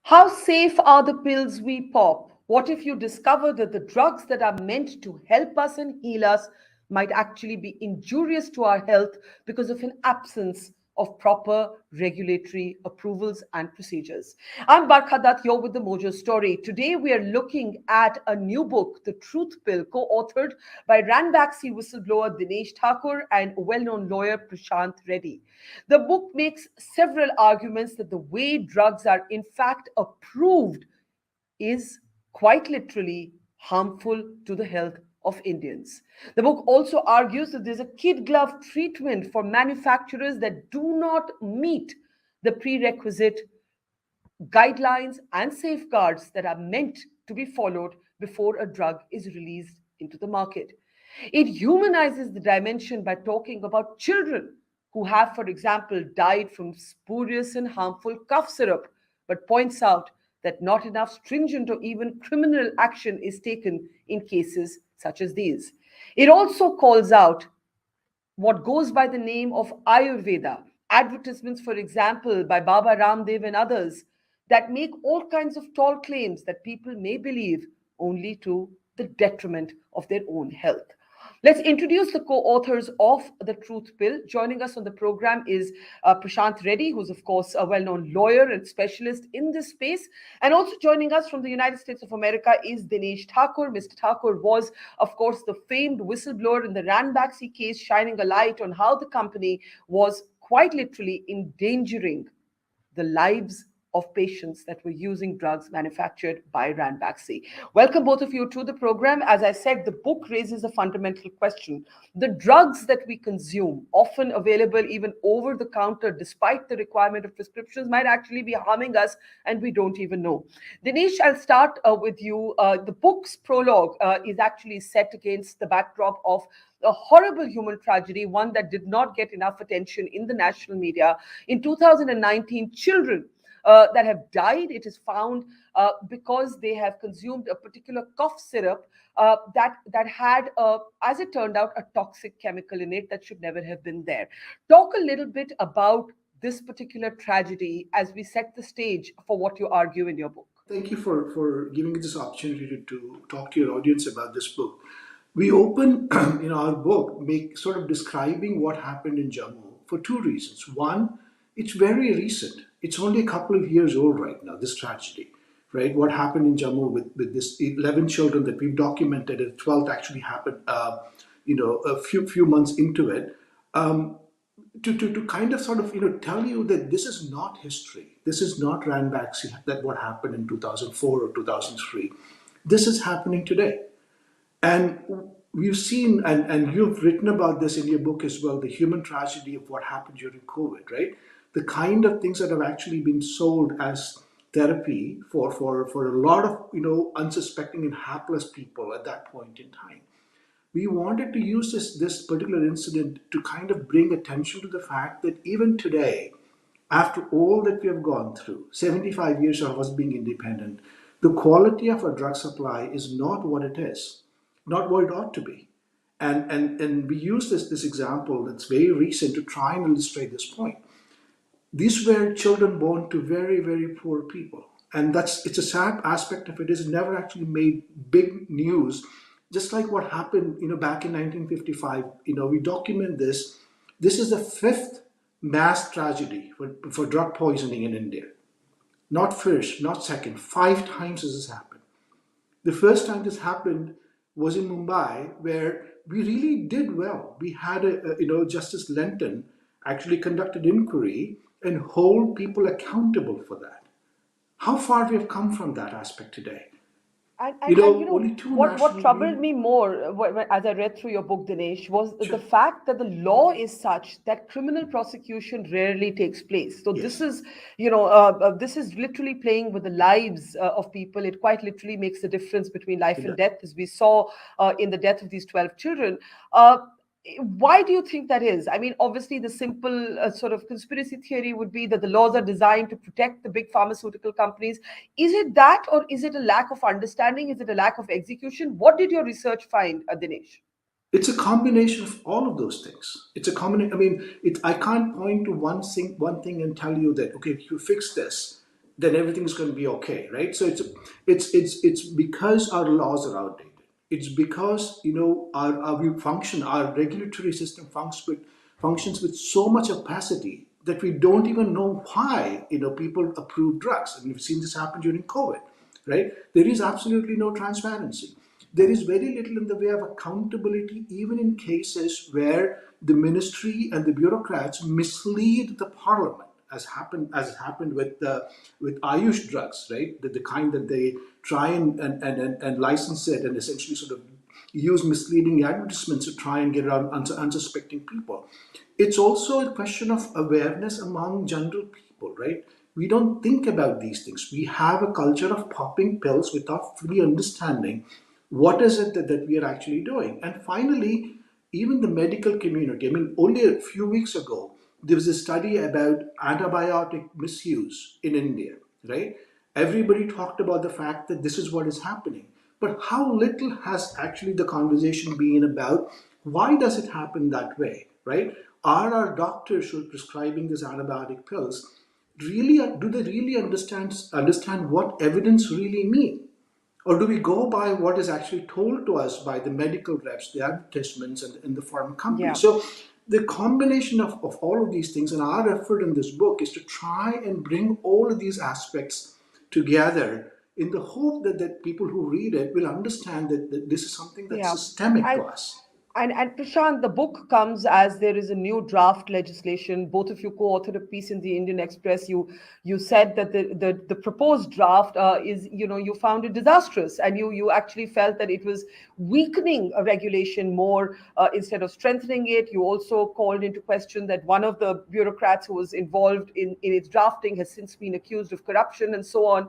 How safe are the pills we pop? What if you discover that the drugs that are meant to help us and heal us might actually be injurious to our health because of an absence of proper regulatory approvals and procedures? I'm Barkha Dutt, you're with the Mojo Story. Today we are looking at a new book, The Truth Pill, co-authored by Ranbaxy whistleblower Dinesh Thakur and well-known lawyer Prashant Reddy. The book makes several arguments that the way drugs are in fact approved is quite literally harmful to the health of Indians. The book also argues that there's a kid glove treatment for manufacturers that do not meet the prerequisite guidelines and safeguards that are meant to be followed before a drug is released into the market. It humanizes the dimension by talking about children who have, for example, died from spurious and harmful cough syrup, but points out that not enough stringent or even criminal action is taken in cases such as these. It also calls out what goes by the name of Ayurveda, advertisements, for example, by Baba Ramdev and others, that make all kinds of tall claims that people may believe only to the detriment of their own health. Let's introduce the co-authors of The Truth Pill. Joining us on the program is Prashant Reddy, who's of course a well-known lawyer and specialist in this space. And also joining us from the United States of America is Dinesh Thakur. Mr. Thakur was, of course, the famed whistleblower in the Ranbaxy case, shining a light on how the company was quite literally endangering the lives of patients that were using drugs manufactured by Ranbaxy. Welcome both of you to the program. As I said, the book raises a fundamental question. The drugs that we consume, often available even over the counter, despite the requirement of prescriptions, might actually be harming us and we don't even know. Dinesh, I'll start with you. The book's prologue is actually set against the backdrop of a horrible human tragedy, one that did not get enough attention in the national media. In 2019, children that have died, it is found, because they have consumed a particular cough syrup that had, as it turned out, a toxic chemical in it that should never have been there. Talk a little bit about this particular tragedy as we set the stage for what you argue in your book. Thank you for giving me this opportunity to talk to your audience about this book. We open in our book, make sort of describing what happened in Jammu for two reasons. One, it's very recent. It's only a couple of years old right now, this tragedy, right? What happened in Jammu with this 11 children that we've documented, and 12th actually happened, a few months into it. To kind of sort of tell you that this is not history. This is not Ranbaxy, that what happened in 2004 or 2003. This is happening today. And we've seen, and you've written about this in your book as well, the human tragedy of what happened during COVID, right? The kind of things that have actually been sold as therapy for a lot of unsuspecting and hapless people at that point in time. We wanted to use this particular incident to kind of bring attention to the fact that even today, after all that we have gone through, 75 years of us being independent, the quality of our drug supply is not what it is, not what it ought to be. And we use this example that's very recent to try and illustrate this point. These were children born to very, very poor people. And it's a sad aspect of it is it never actually made big news. Just like what happened, back in 1955, we document this. This is the fifth mass tragedy for drug poisoning in India. Not first, not second, 5 times this has happened. The first time this happened was in Mumbai, where we really did well. We had Justice Lenton actually conducted inquiry and hold people accountable for that. How far we have come from that aspect today. Only two what troubled me more as I read through your book, Dinesh, was the fact that the law is such that criminal prosecution rarely takes place. So this is, this is literally playing with the lives of people. It quite literally makes the difference between life and death, as we saw in the death of these 12 children. Why do you think that is? I mean, obviously, the simple sort of conspiracy theory would be that the laws are designed to protect the big pharmaceutical companies. Is it that, or is it a lack of understanding? Is it a lack of execution? What did your research find, Dinesh? It's a combination of all of those things. It's a combination. I mean, I can't point to one thing and tell you that, okay, if you fix this, then everything is going to be okay, right? So it's because our laws are outdated. It's because our regulatory system functions with so much opacity that we don't even know why people approve drugs. And we've seen this happen during COVID, right? There is absolutely no transparency. There is very little in the way of accountability, even in cases where the ministry and the bureaucrats mislead the parliament, as happened with Ayush drugs, right? The kind that they try and license it and essentially sort of use misleading advertisements to try and get around unsuspecting people. It's also a question of awareness among general people, right? We don't think about these things. We have a culture of popping pills without fully understanding what is it that we are actually doing. And finally, even the medical community. I mean, only a few weeks ago, there was a study about antibiotic misuse in India, right? Everybody talked about the fact that this is what is happening. But how little has actually the conversation been about why does it happen that way, right? Are our doctors who are prescribing these antibiotic pills really, do they really understand what evidence really mean? Or do we go by what is actually told to us by the medical reps, the advertisements, and the pharma companies? Yeah. So the combination of all of these things and our effort in this book is to try and bring all of these aspects together in the hope that people who read it will understand that this is something that's Yeah. systemic to And us. and Prashant, the book comes as there is a new draft legislation. Both of you co-authored a piece in the Indian Express. You said that the proposed draft is, you found it disastrous, and you actually felt that it was weakening a regulation more instead of strengthening it. You also called into question that one of the bureaucrats who was involved in its drafting has since been accused of corruption and so on.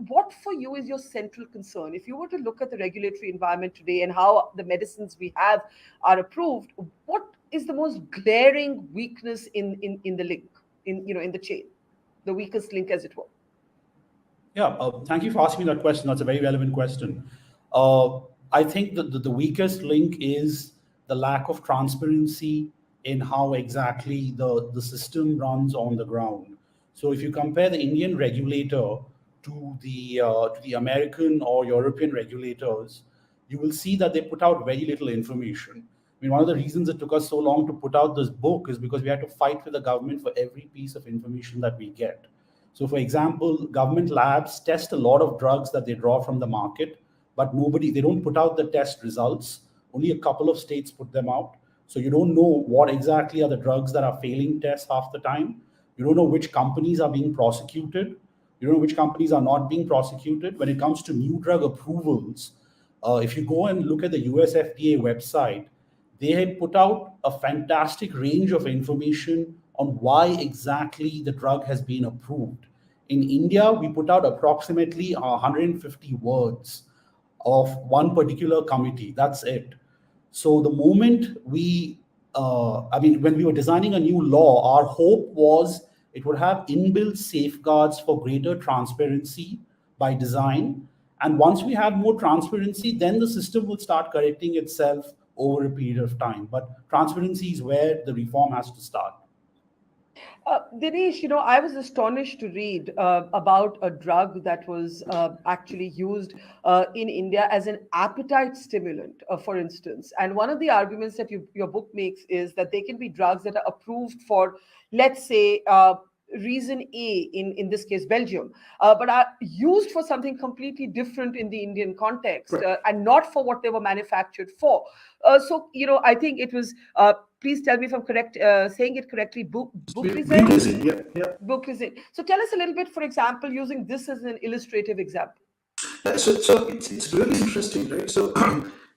What for you is your central concern? If you were to look at the regulatory environment today and how the medicines we have are approved, what is the most glaring weakness in the link, in the chain, the weakest link, as it were? Yeah, thank you for asking me that question. That's a very relevant question. Uh, I think that the weakest link is the lack of transparency in how exactly the system runs on the ground. So if you compare the Indian regulator to the American or European regulators, you will see that they put out very little information. I mean, one of the reasons it took us so long to put out this book is because we had to fight with the government for every piece of information that we get. So, for example, government labs test a lot of drugs that they draw from the market, but they don't put out the test results. Only a couple of states put them out. So, you don't know what exactly are the drugs that are failing tests half the time. You don't know which companies are being prosecuted. You don't know which companies are not being prosecuted. When it comes to new drug approvals, if you go and look at the US FDA website, they had put out a fantastic range of information on why exactly the drug has been approved. In India, we put out approximately 150 words of one particular committee. That's it. So the moment when we were designing a new law, our hope was it would have inbuilt safeguards for greater transparency by design. And once we have more transparency, then the system will start correcting itself over a period of time. But transparency is where the reform has to start. Dinesh, I was astonished to read about a drug that was actually used in India as an appetite stimulant, for instance. And one of the arguments that your book makes is that they can be drugs that are approved for, let's say, reason A, in this case, Belgium, but are used for something completely different in the Indian context, Correct. and not for what they were manufactured for. I think it was, please tell me if I'm correct, saying it correctly, Buclizine? Reason, yeah, yeah. Buclizine. So tell us a little bit, for example, using this as an illustrative example. So it's really interesting, right? So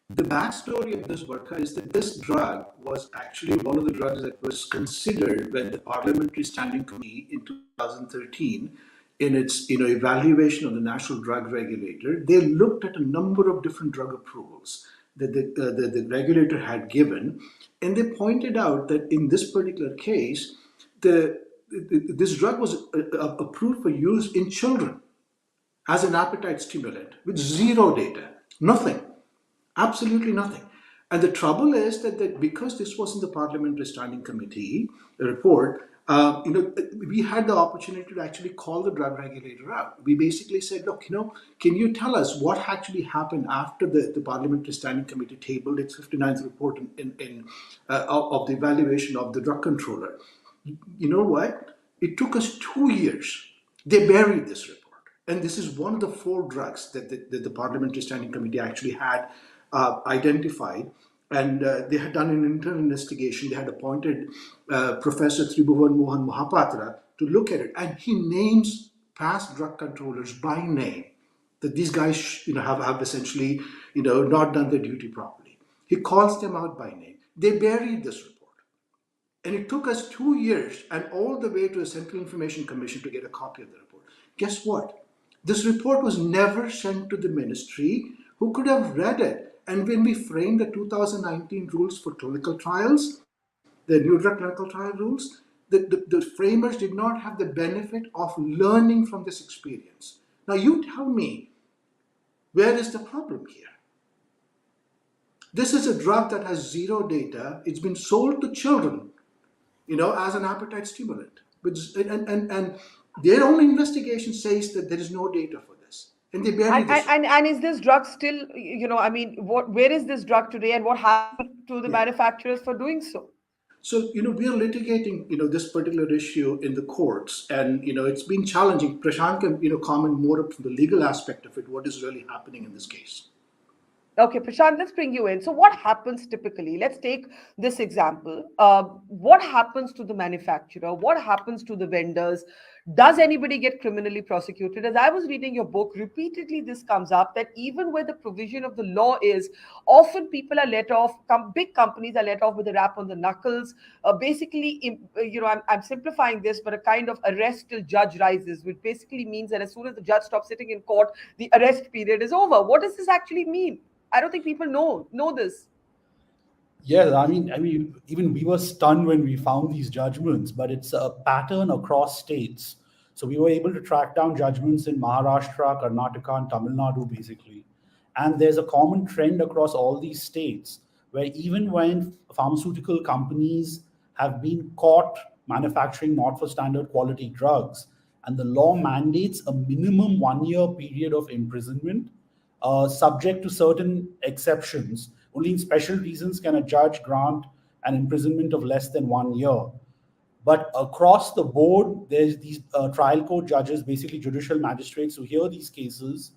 the backstory of this work is that this drug was actually one of the drugs that was considered when the Parliamentary Standing Committee in 2013, in its evaluation of the National Drug Regulator, they looked at a number of different drug approvals that the regulator had given, and they pointed out that in this particular case, this drug was approved for use in children as an appetite stimulant with zero data, nothing, absolutely nothing. And the trouble is that because this was in the Parliamentary Standing Committee report, we had the opportunity to actually call the drug regulator out. We basically said, look, can you tell us what actually happened after the Parliamentary Standing Committee tabled its 59th report of the evaluation of the drug controller? You know what? It took us 2 years. They buried this report. And this is one of the 4 drugs that the Parliamentary Standing Committee actually had identified. And they had done an internal investigation. They had appointed Professor Tribhuvan Mohan Mahapatra to look at it. And he names past drug controllers by name, that these guys have essentially not done their duty properly. He calls them out by name. They buried this report. And it took us 2 years and all the way to the Central Information Commission to get a copy of the report. Guess what? This report was never sent to the ministry, who could have read it. And when we framed the 2019 rules for clinical trials, the new drug clinical trial rules, the framers did not have the benefit of learning from this experience. Now you tell me, where is the problem here? This is a drug that has zero data. It's been sold to children, as an appetite stimulant. And their own investigation says that there is no data for this. And they bury this. And is this drug still, where is this drug today, and what happened to the manufacturers for doing so? So, we are litigating, this particular issue in the courts, and, it's been challenging. Prashant can, comment more from the legal aspect of it, what is really happening in this case. Okay, Prashant, let's bring you in. So what happens typically? Let's take this example. What happens to the manufacturer? What happens to the vendors? Does anybody get criminally prosecuted? As I was reading your book, repeatedly this comes up, that even where the provision of the law is, often people are let off, big companies are let off with a rap on the knuckles. Basically, I'm simplifying this, but a kind of arrest till judge rises, which basically means that as soon as the judge stops sitting in court, the arrest period is over. What does this actually mean? I don't think people know this. Yeah, I mean, even we were stunned when we found these judgments, but it's a pattern across states. So we were able to track down judgments in Maharashtra, Karnataka, and Tamil Nadu, basically. And there's a common trend across all these states where even when pharmaceutical companies have been caught manufacturing not for standard quality drugs, and the law mandates a minimum 1 year period of imprisonment, subject to certain exceptions. Only in special reasons can a judge grant an imprisonment of less than 1 year. But across the board, there's these trial court judges, basically judicial magistrates who hear these cases,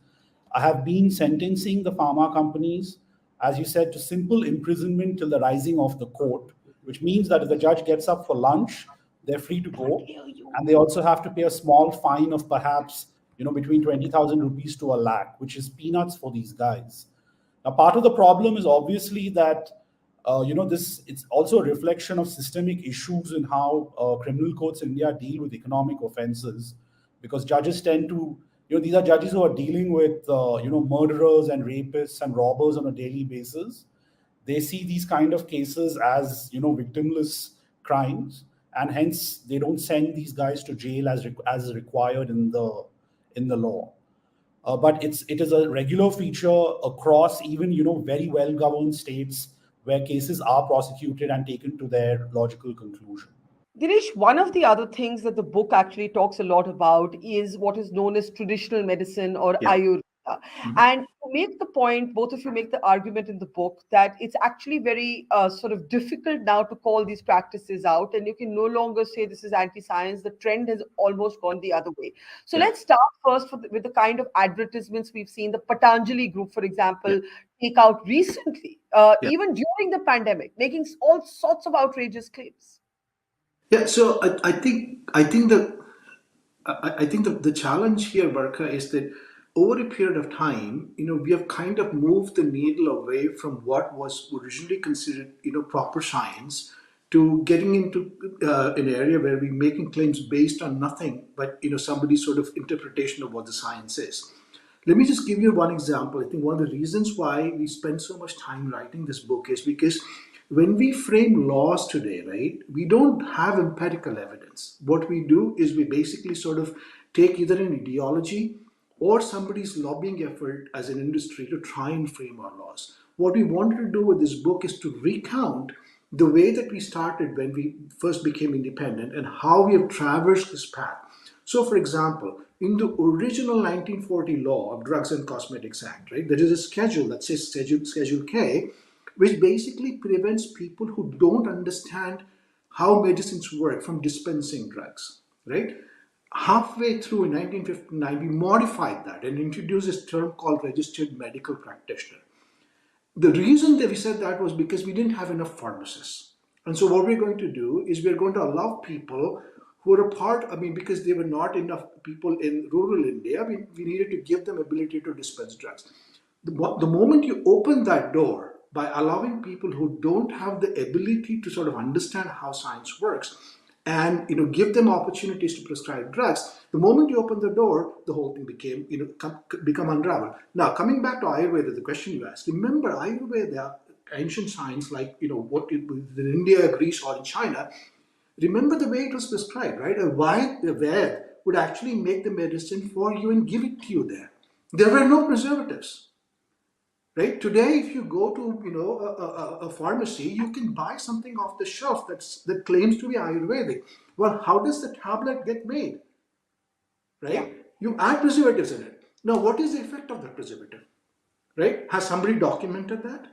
have been sentencing the pharma companies, as you said, to simple imprisonment till the rising of the court, which means that if the judge gets up for lunch, they're free to go. And they also have to pay a small fine of perhaps between 20,000 rupees to a lakh, which is peanuts for these guys. Now, part of the problem is obviously that, it's also a reflection of systemic issues in how criminal courts in India deal with economic offenses, because judges tend to, these are judges who are dealing with, murderers and rapists and robbers on a daily basis. They see these kind of cases as, victimless crimes, and hence they don't send these guys to jail as required in the law. But it is a regular feature across even very well governed states where cases are prosecuted and taken to their logical conclusion. Dinesh, one of the other things that the book actually talks a lot about is what is known as traditional medicine, or Yeah. Ayurveda. And to make the point, both of you make the argument in the book that it's actually very sort of difficult now to call these practices out, and you can no longer say this is anti-science. The trend has almost gone the other way. So Yeah. let's start first with the kind of advertisements we've seen. The Patanjali group, for example, Yeah. take out recently, Yeah. even during the pandemic, making all sorts of outrageous claims. Yeah, so I think the challenge here, Barkha, is that over a period of time, we have kind of moved the needle away from what was originally considered, proper science, to getting into an area where we're making claims based on nothing but somebody's sort of interpretation of what the science is. Let me just give you one example. I think one of the reasons why we spend so much time writing this book is because when we frame laws today, right, we don't have empirical evidence. What we do is we basically sort of take either an ideology or somebody's lobbying effort as an industry to try and frame our laws. What we wanted to do with this book is to recount the way that we started when we first became independent and how we have traversed this path. So, for example, in the original 1940 law of Drugs and Cosmetics Act, right, there is a schedule that says Schedule K, which basically prevents people who don't understand how medicines work from dispensing drugs, right? Halfway through in 1959, we modified that and introduced this term called registered medical practitioner. The reason that we said that was because we didn't have enough pharmacists. And so what we're going to do is we're going to allow people who are a part, I mean, because there were not enough people in rural India, we needed to give them ability to dispense drugs. The moment you open that door by allowing people who don't have the ability to sort of understand how science works and give them opportunities to prescribe drugs, the moment you open the door, the whole thing become unraveled. Now, coming back to Ayurveda, the question you asked, remember Ayurveda, ancient science like what in India, Greece, or in China, remember the way it was prescribed, right? A Ved would actually make the medicine for you and give it to you there. There were no preservatives. Right? Today, if you go to a pharmacy, you can buy something off the shelf that claims to be Ayurvedic. Well, how does the tablet get made? Right? Yeah. You add preservatives in it. Now, what is the effect of that preservative? Right? Has somebody documented that?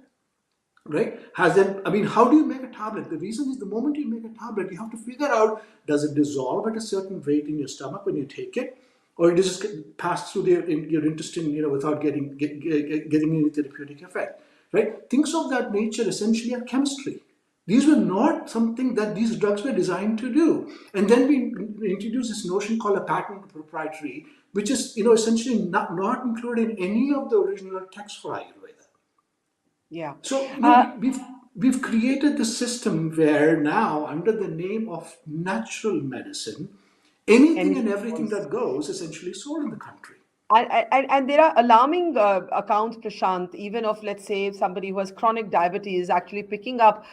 Right? How do you make a tablet? The reason is the moment you make a tablet, you have to figure out, does it dissolve at a certain rate in your stomach when you take it? Or it just pass through your intestine, without getting any therapeutic effect, right? Things of that nature essentially are chemistry. These were not something that these drugs were designed to do. And then we introduced this notion called a patent proprietary, which is, essentially not included in any of the original texts for Ayurveda. Yeah. So, we've created the system where now, under the name of natural medicine, anything and Anything everything goes. that goes essentially sold in the country. And there are alarming accounts, Prashant, even of, let's say, somebody who has chronic diabetes actually picking up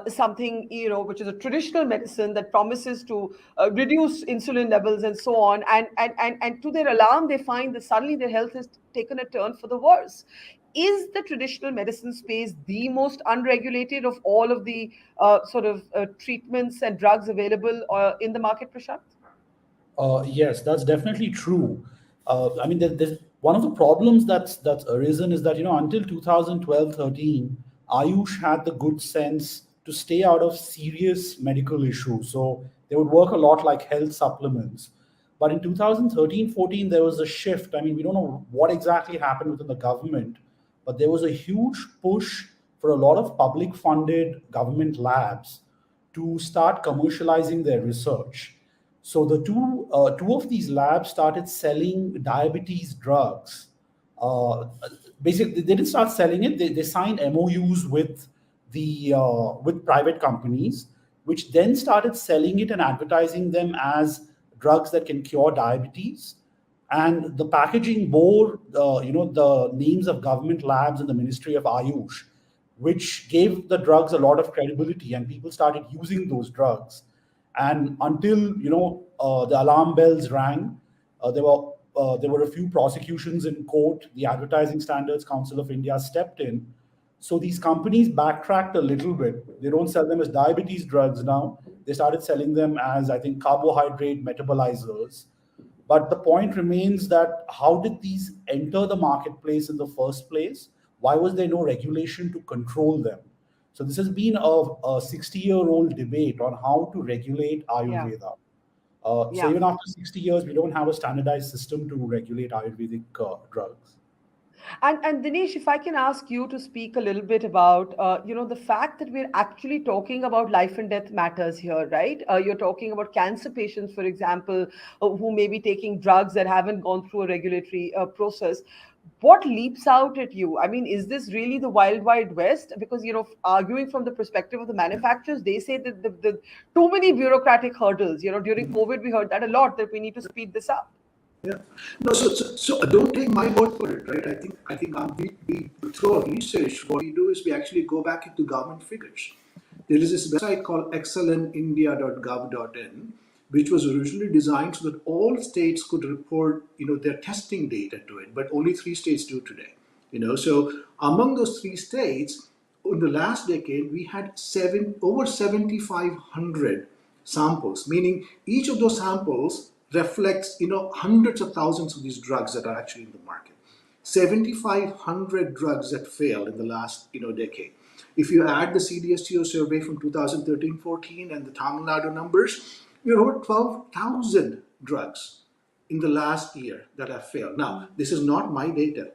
something, which is a traditional medicine that promises to reduce insulin levels and so on. And to their alarm, they find that suddenly their health has taken a turn for the worse. Is the traditional medicine space the most unregulated of all of the treatments and drugs available in the market, Prashant? Yes, that's definitely true. There's one of the problems that's arisen is that until 2012-13, Ayush had the good sense to stay out of serious medical issues. So they would work a lot like health supplements. But in 2013-14, there was a shift. I mean, we don't know what exactly happened within the government, but there was a huge push for a lot of public funded government labs to start commercializing their research. So the two of these labs started selling diabetes drugs. Uh, Basically, they didn't start selling it. They signed MOUs with private companies, which then started selling it and advertising them as drugs that can cure diabetes. And the packaging bore, the names of government labs and the Ministry of Ayush, which gave the drugs a lot of credibility, and people started using those drugs. And until the alarm bells rang, there were a few prosecutions in court. The Advertising Standards Council of India stepped in. So these companies backtracked a little bit. They don't sell them as diabetes drugs now. They started selling them as, I think, carbohydrate metabolizers. But the point remains that how did these enter the marketplace in the first place? Why was there no regulation to control them? So this has been a 60-year-old debate on how to regulate Yeah. Ayurveda. So Yeah. even after 60 years, we don't have a standardized system to regulate Ayurvedic drugs. And Dinesh, if I can ask you to speak a little bit about, the fact that we're actually talking about life and death matters here, right? You're talking about cancer patients, for example, who may be taking drugs that haven't gone through a regulatory process. What leaps out at you? I mean, is this really the wild, wild west? Because, arguing from the perspective of the manufacturers, they say that the too many bureaucratic hurdles. During COVID, we heard that a lot, that we need to speed this up. Yeah. No, so don't take my word for it, right? I think we through our research, what we do is we actually go back into government figures. There is this website called excelindia.gov.in, which was originally designed so that all states could report, their testing data to it, but only 3 states do today. So among those 3 states, in the last decade, we had over 7,500 samples, meaning each of those samples reflects, hundreds of thousands of these drugs that are actually in the market. 7,500 drugs that failed in the last, decade. If you add the CDSTO survey from 2013-14 and the Tamil Nadu numbers, we're over 12,000 drugs in the last year that have failed. Now, this is not my data.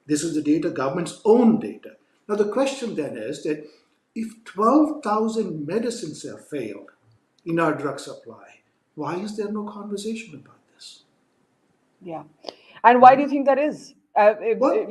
This is the data, government's own data. Now, the question then is that if 12,000 medicines have failed in our drug supply, why is there no conversation about this? Yeah. And why do you think that is? Well,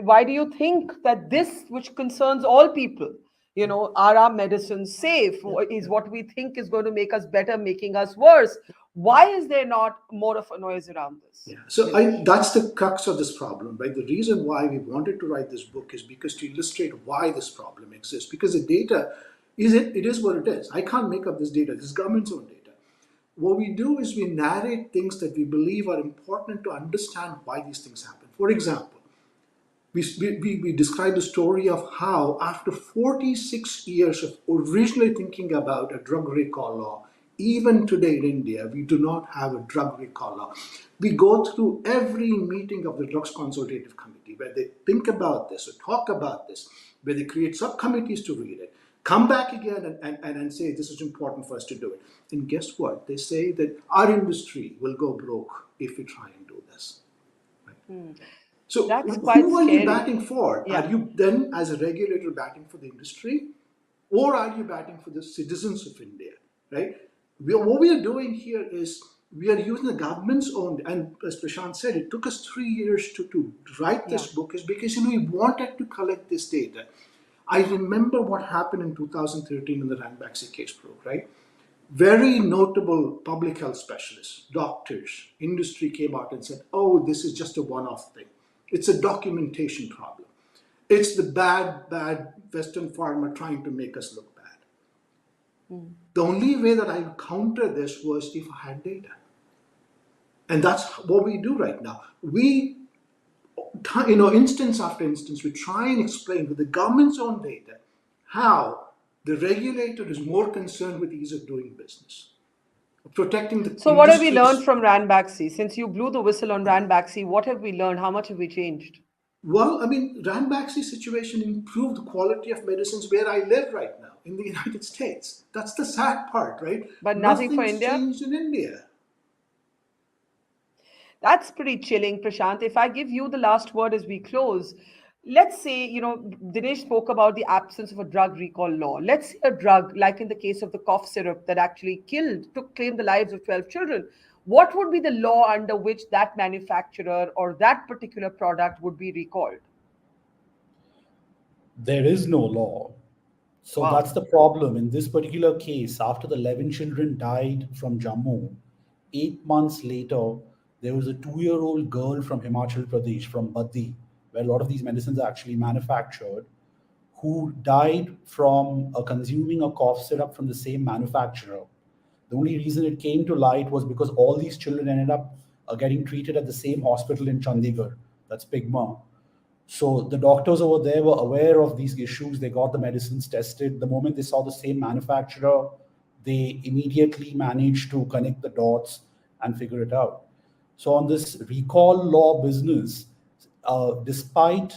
Why do you think that this, which concerns all people, are our medicines safe? Is what we think is going to make us better, making us worse? Why is there not more of a noise around this? yeah. So that's the crux of this problem, right? The reason why we wanted to write this book is because to illustrate why this problem exists. Because the data it is what it is. I can't make up this data. This is government's own data. What we do is we narrate things that we believe are important to understand why these things happen. For example, we describe the story of how after 46 years of originally thinking about a drug recall law, even today in India, we do not have a drug recall law. We go through every meeting of the Drugs Consultative Committee where they think about this or talk about this, where they create subcommittees to read it, come back again and say this is important for us to do it. And guess what? They say that our industry will go broke if we try and do this. Right? So That's quite who are you scary. batting for? Yeah. Are you then, as a regulator, batting for the industry? Or are you batting for the citizens of India? Right? What we are doing here is we are using the government's own, and as Prashant said, it took us 3 years to write this book, is because we wanted to collect this data. I remember what happened in 2013 in the Ranbaxy case broke, right? Very notable public health specialists, doctors, industry came out and said, oh, this is just a one-off thing. It's a documentation problem. It's the bad Western pharma trying to make us look bad. The only way that I would counter this was if I had data. And that's what we do right now. We, instance after instance, we try and explain with the government's own data how the regulator is more concerned with ease of doing business, protecting the So what have we learned industries. from Ranbaxy? Since you blew the whistle on Ranbaxy, what have we learned? How much have we changed? Well, I mean, Ranbaxy's situation improved the quality of medicines where I live right now, in the United States. That's the sad part, right? But nothing for Nothing's India? changed in India. That's pretty chilling, Prashant. If I give you the last word as we close, let's say, Dinesh spoke about the absence of a drug recall law. Let's say a drug, like in the case of the cough syrup that actually claimed the lives of 12 children. What would be the law under which that manufacturer or that particular product would be recalled? There is no law. So Wow. that's the problem. In this particular case, after the 11 children died from Jammu, 8 months later, there was a 2-year-old girl from Himachal Pradesh, from Baddi, where a lot of these medicines are actually manufactured, who died from consuming a cough syrup from the same manufacturer. The only reason it came to light was because all these children ended up getting treated at the same hospital in Chandigarh, that's Pigma. So the doctors over there were aware of these issues. They got the medicines tested. The moment they saw the same manufacturer, they immediately managed to connect the dots and figure it out. So on this recall law business, despite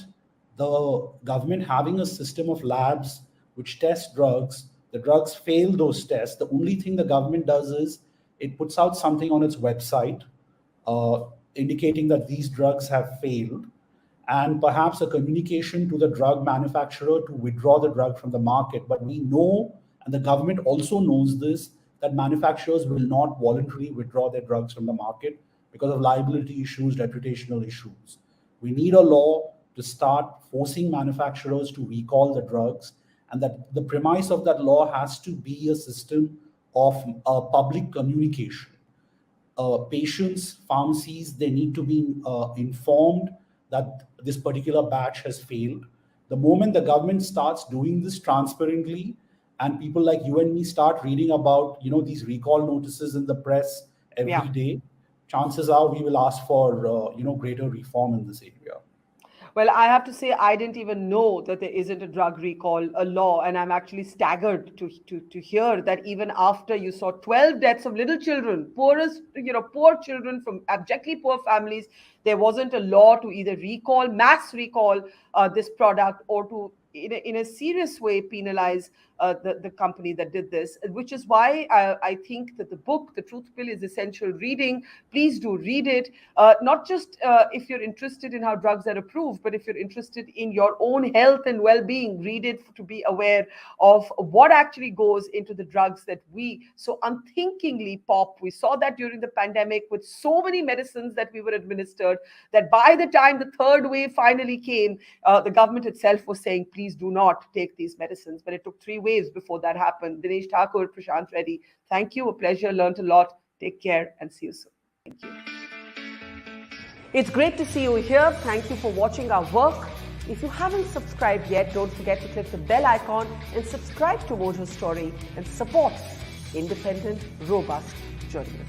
the government having a system of labs which test drugs, the drugs fail those tests. The only thing the government does is it puts out something on its website uh, indicating that these drugs have failed, and perhaps a communication to the drug manufacturer to withdraw the drug from the market. But we know, and the government also knows this, that manufacturers will not voluntarily withdraw their drugs from the market because of liability issues, reputational issues. We need a law to start forcing manufacturers to recall the drugs, and that the premise of that law has to be a system of public communication. Patients, pharmacies, they need to be informed that this particular batch has failed. The moment the government starts doing this transparently, and people like you and me start reading about these recall notices in the press every Yeah. day, chances are we will ask for greater reform in this area. Well, I have to say, I didn't even know that there isn't a drug recall a law, and I'm actually staggered to hear that even after you saw 12 deaths of little children, poor children from abjectly poor families, there wasn't a law to either mass recall this product, or to in a serious way penalize the company that did this, which is why I think that the book, The Truth Pill, is essential reading. Please do read it, not just if you're interested in how drugs are approved, but if you're interested in your own health and well-being, read it to be aware of what actually goes into the drugs that we so unthinkingly pop. We saw that during the pandemic with so many medicines that we were administered, that by the time the third wave finally came, the government itself was saying, please do not take these medicines. But it took 3 waves before that happened. Dinesh Thakur, Prashant Reddy, thank you. A pleasure. Learned a lot. Take care and see you soon. Thank you. It's great to see you here. Thank you for watching our work. If you haven't subscribed yet, don't forget to click the bell icon and subscribe to Mojo Story and support independent, robust journalism.